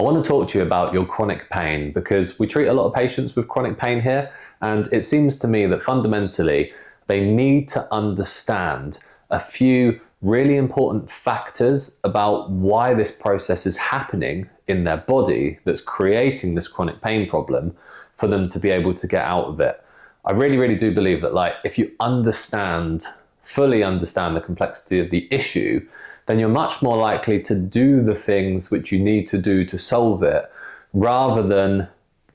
I want to talk to you about your chronic pain because we treat a lot of patients with chronic pain here, and it seems to me that fundamentally they need to understand a few really important factors about why this process is happening in their body that's creating this chronic pain problem for them to be able to get out of it. I really do believe that if you fully understand the complexity of the issue, then you're much more likely to do the things which you need to do to solve it, rather than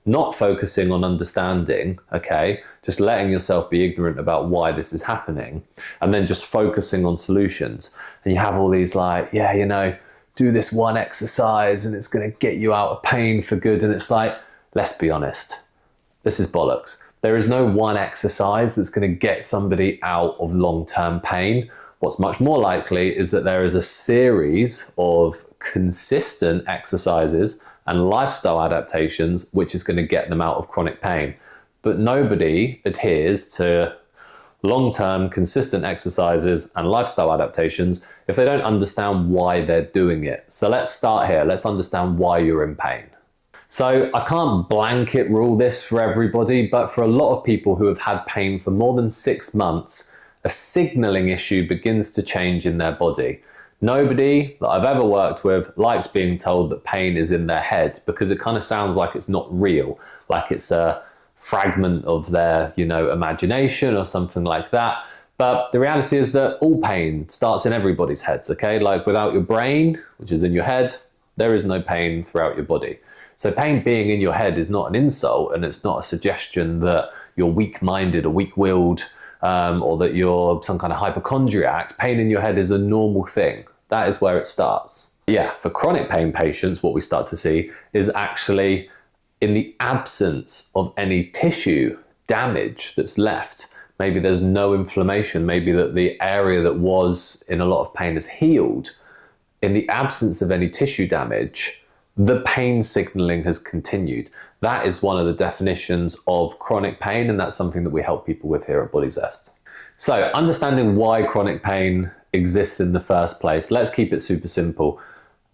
not focusing on understanding, okay, just letting yourself be ignorant about why this is happening, and then just focusing on solutions. And you have all these do this one exercise and it's going to get you out of pain for good. And it's let's be honest, this is bollocks. There is no one exercise that's going to get somebody out of long-term pain. What's much more likely is that there is a series of consistent exercises and lifestyle adaptations which is going to get them out of chronic pain. But nobody adheres to long-term consistent exercises and lifestyle adaptations if they don't understand why they're doing it. So let's start here. Let's understand why you're in pain. So I can't blanket rule this for everybody, but for a lot of people who have had pain for more than 6 months, a signaling issue begins to change in their body. Nobody that I've ever worked with liked being told that pain is in their head, because it kind of sounds like it's not real, like it's a fragment of their, imagination or something like that. But the reality is that all pain starts in everybody's heads, okay? Without your brain, which is in your head, there is no pain throughout your body. So pain being in your head is not an insult, and it's not a suggestion that you're weak-minded or weak-willed, or that you're some kind of hypochondriac. Pain in your head is a normal thing. That is where it starts. Yeah, for chronic pain patients, what we start to see is actually in the absence of any tissue damage that's left. Maybe there's no inflammation, maybe that the area that was in a lot of pain is healed. In the absence of any tissue damage, the pain signaling has continued. That is one of the definitions of chronic pain, and that's something that we help people with here at BodyZest. So understanding why chronic pain exists in the first place, let's keep it super simple.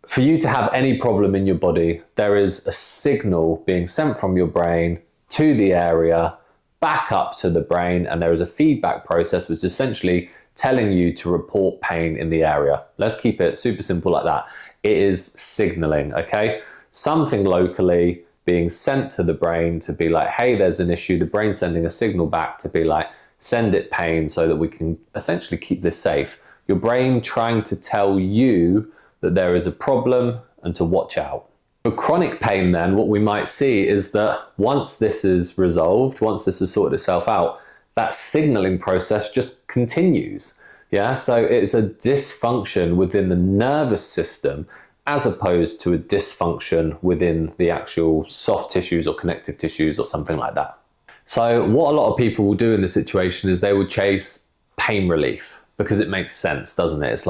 For you to have any problem in your body, there is a signal being sent from your brain to the area, back up to the brain, and there is a feedback process which is essentially telling you to report pain in the area. Let's keep it super simple like that. It is signaling, okay? Something locally being sent to the brain to be hey, there's an issue. The brain sending a signal back to be send it pain so that we can essentially keep this safe. Your brain trying to tell you that there is a problem and to watch out. For chronic pain then, what we might see is that once this is resolved, once this has sorted itself out, that signaling process just continues. Yeah, so it's a dysfunction within the nervous system as opposed to a dysfunction within the actual soft tissues or connective tissues or something like that. So what a lot of people will do in this situation is they will chase pain relief because it makes sense, doesn't it? It's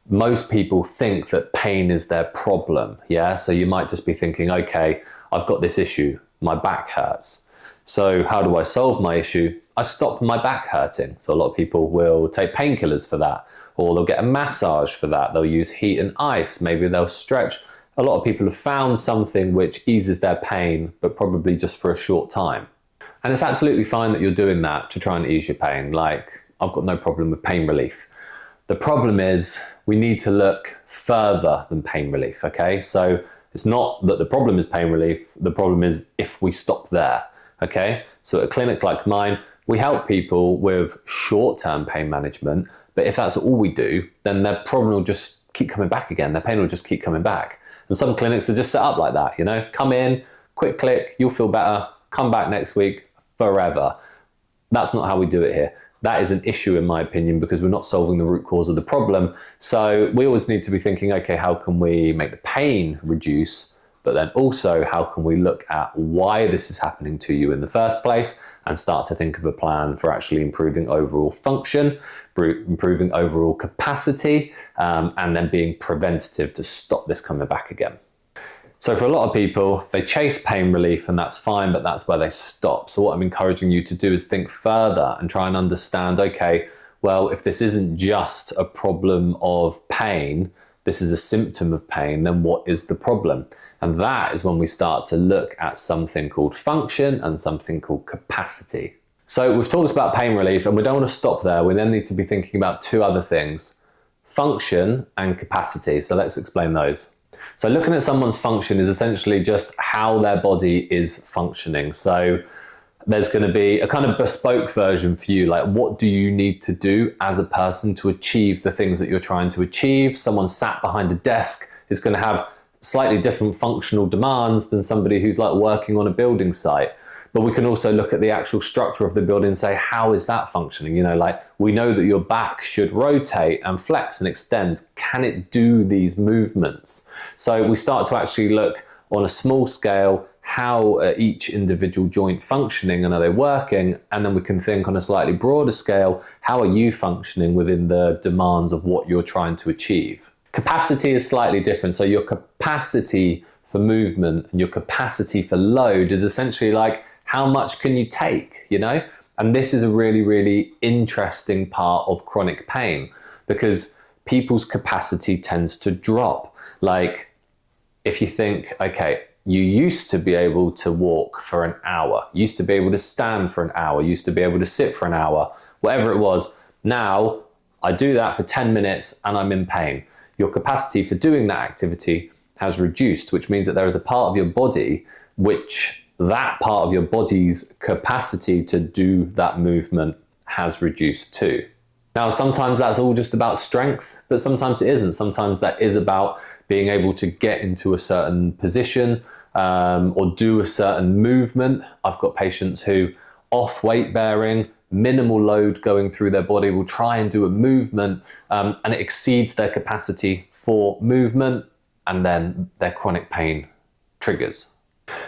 most people think that pain is their problem. Yeah, so you might just be thinking, okay, I've got this issue, my back hurts. So how do I solve my issue? I stop my back hurting. So a lot of people will take painkillers for that, or they'll get a massage for that. They'll use heat and ice. Maybe they'll stretch. A lot of people have found something which eases their pain, but probably just for a short time. And it's absolutely fine that you're doing that to try and ease your pain. I've got no problem with pain relief. The problem is we need to look further than pain relief, okay? So it's not that the problem is pain relief. The problem is if we stop there. Okay, so at a clinic like mine, we help people with short-term pain management, but if that's all we do, then their problem will just keep coming back again. Their pain will just keep coming back. And some clinics are just set up like that, come in, quick click, you'll feel better, come back next week, forever. That's not how we do it here. That is an issue in my opinion, because we're not solving the root cause of the problem. So we always need to be thinking, okay, how can we make the pain reduce? But then also, how can we look at why this is happening to you in the first place and start to think of a plan for actually improving overall function, improving overall capacity, and then being preventative to stop this coming back again. So for a lot of people, they chase pain relief and that's fine, but that's where they stop. So what I'm encouraging you to do is think further and try and understand, okay, well, if this isn't just a problem of pain, this is a symptom of pain, then what is the problem? And that is when we start to look at something called function and something called capacity. So we've talked about pain relief, and we don't want to stop there. We then need to be thinking about two other things: function and capacity. So let's explain those. So looking at someone's function is essentially just how their body is functioning. So there's going to be a kind of bespoke version for you, like what do you need to do as a person to achieve the things that you're trying to achieve. Someone sat behind a desk is going to have slightly different functional demands than somebody who's like working on a building site. But we can also look at the actual structure of the building and say, how is that functioning? You know, like we know that your back should rotate and flex and extend. Can it do these movements? So we start to actually look on a small scale, how are each individual joint functioning and are they working? And then we can think on a slightly broader scale, how are you functioning within the demands of what you're trying to achieve? Capacity is slightly different. So your capacity for movement and your capacity for load is essentially like, how much can you take, you know? And this is a really, really interesting part of chronic pain, because people's capacity tends to drop. Like if you think, okay, you used to be able to walk for an hour, used to be able to stand for an hour, used to be able to sit for an hour, whatever it was. Now I do that for 10 minutes and I'm in pain. Your capacity for doing that activity has reduced, which means that there is a part of your body which that part of your body's capacity to do that movement has reduced too. Now, sometimes that's all just about strength, but sometimes it isn't. Sometimes that is about being able to get into a certain position or do a certain movement. I've got patients who, off weight bearing, minimal load going through their body, will try and do a movement and it exceeds their capacity for movement, and then their chronic pain triggers.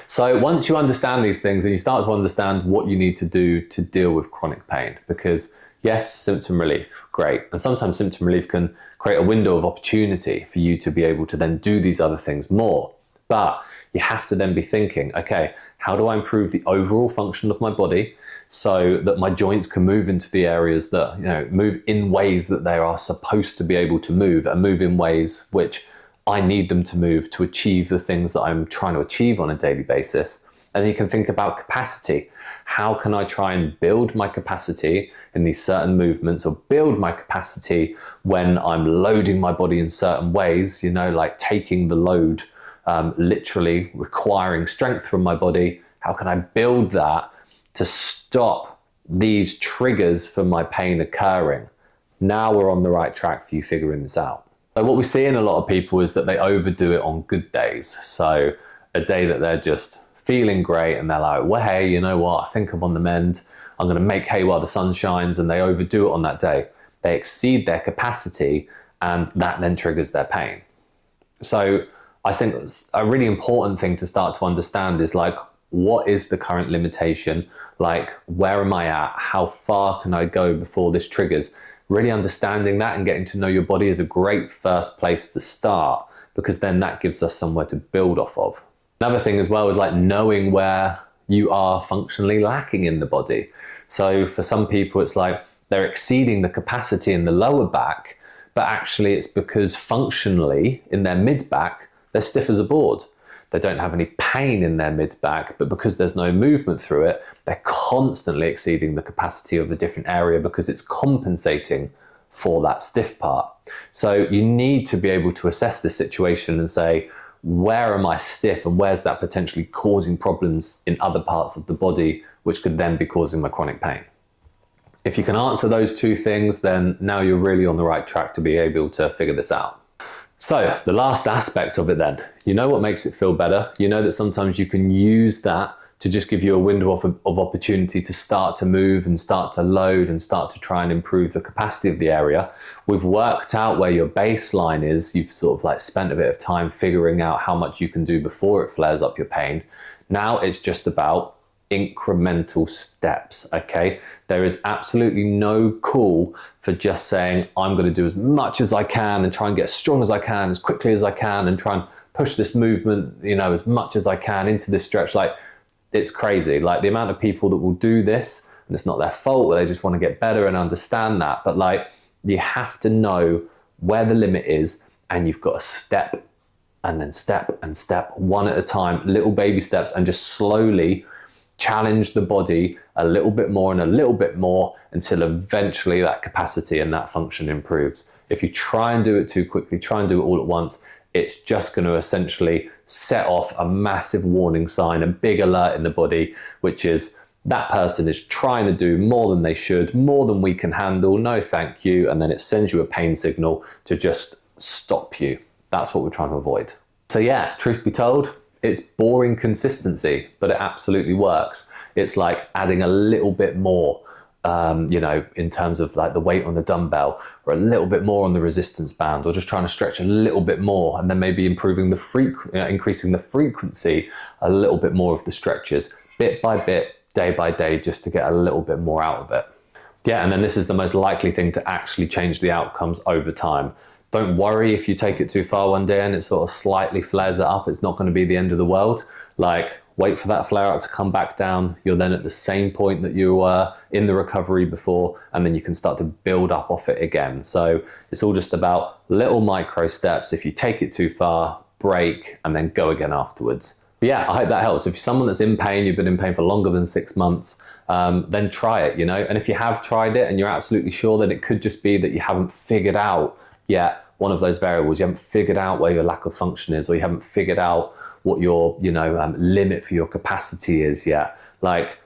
So once you understand these things and you start to understand what you need to do to deal with chronic pain, because yes, symptom relief, great. And sometimes symptom relief can create a window of opportunity for you to be able to then do these other things more. But you have to then be thinking, okay, how do I improve the overall function of my body so that my joints can move into the areas that, you know, move in ways that they are supposed to be able to move, and move in ways which I need them to move to achieve the things that I'm trying to achieve on a daily basis. And you can think about capacity. How can I try and build my capacity in these certain movements, or build my capacity when I'm loading my body in certain ways, you know, like taking the load, literally requiring strength from my body. How can I build that to stop these triggers for my pain occurring? Now we're on the right track for you figuring this out. So what we see in a lot of people is that they overdo it on good days. So a day that they're just feeling great and they're like, well, hey, you know what? I think I'm on the mend. I'm going to make hay while the sun shines. And they overdo it on that day. They exceed their capacity, and that then triggers their pain. So I think a really important thing to start to understand is like, what is the current limitation? Like, where am I at? How far can I go before this triggers? Really understanding that and getting to know your body is a great first place to start, because then that gives us somewhere to build off of. Another thing as well is like knowing where you are functionally lacking in the body. So for some people, it's like they're exceeding the capacity in the lower back, but actually it's because functionally in their mid back, they're stiff as a board. They don't have any pain in their mid back, but because there's no movement through it, they're constantly exceeding the capacity of a different area because it's compensating for that stiff part. So you need to be able to assess this situation and say, where am I stiff, and where's that potentially causing problems in other parts of the body, which could then be causing my chronic pain? If you can answer those two things, then now you're really on the right track to be able to figure this out. So the last aspect of it then, you know what makes it feel better. You know that sometimes you can use that to just give you a window of opportunity to start to move and start to load and start to try and improve the capacity of the area. We've worked out where your baseline is. You've sort of like spent a bit of time figuring out how much you can do before it flares up your pain. Now it's just about incremental steps, okay? There is absolutely no call for just saying, I'm going to do as much as I can and try and get as strong as I can, as quickly as I can, and try and push this movement, you know, as much as I can into this stretch. Like, it's crazy. Like the amount of people that will do this, and it's not their fault, they just want to get better and understand that. But like, you have to know where the limit is and you've got to step and then step and step, one at a time, little baby steps, and just slowly challenge the body a little bit more and a little bit more until eventually that capacity and that function improves. If you try and do it too quickly, try and do it all at once, it's just going to essentially set off a massive warning sign, a big alert in the body, which is that person is trying to do more than they should, more than we can handle, no thank you, and then it sends you a pain signal to just stop you. That's what we're trying to avoid. So yeah, truth be told, it's boring consistency, but it absolutely works. It's like adding a little bit more, in terms of like the weight on the dumbbell, or a little bit more on the resistance band, or just trying to stretch a little bit more, and then maybe increasing the frequency a little bit more of the stretches, bit by bit, day by day, just to get a little bit more out of it. Yeah, and then this is the most likely thing to actually change the outcomes over time. Don't worry if you take it too far one day and it sort of slightly flares it up. It's not going to be the end of the world. Like, wait for that flare up to come back down. You're then at the same point that you were in the recovery before, and then you can start to build up off it again. So it's all just about little micro steps. If you take it too far, break, and then go again afterwards. But yeah, I hope that helps. If you're someone that's in pain, you've been in pain for longer than 6 months, then try it, And if you have tried it and you're absolutely sure, that it could just be that you haven't figured out yet one of those variables. You haven't figured out where your lack of function is, or you haven't figured out what your limit for your capacity is yet. Like,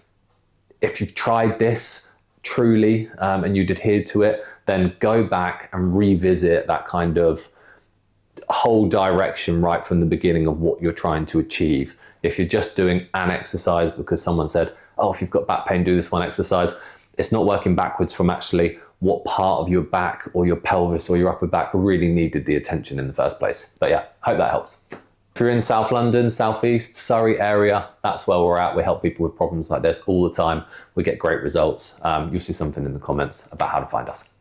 if you've tried this truly and you'd adhered to it, then go back and revisit that kind of whole direction right from the beginning of what you're trying to achieve. If you're just doing an exercise because someone said, oh, if you've got back pain, do this one exercise, it's not working backwards from actually what part of your back or your pelvis or your upper back really needed the attention in the first place. But yeah, hope that helps. If you're in South London, South East, Surrey area, that's where we're at. We help people with problems like this all the time. We get great results. You'll see something in the comments about how to find us.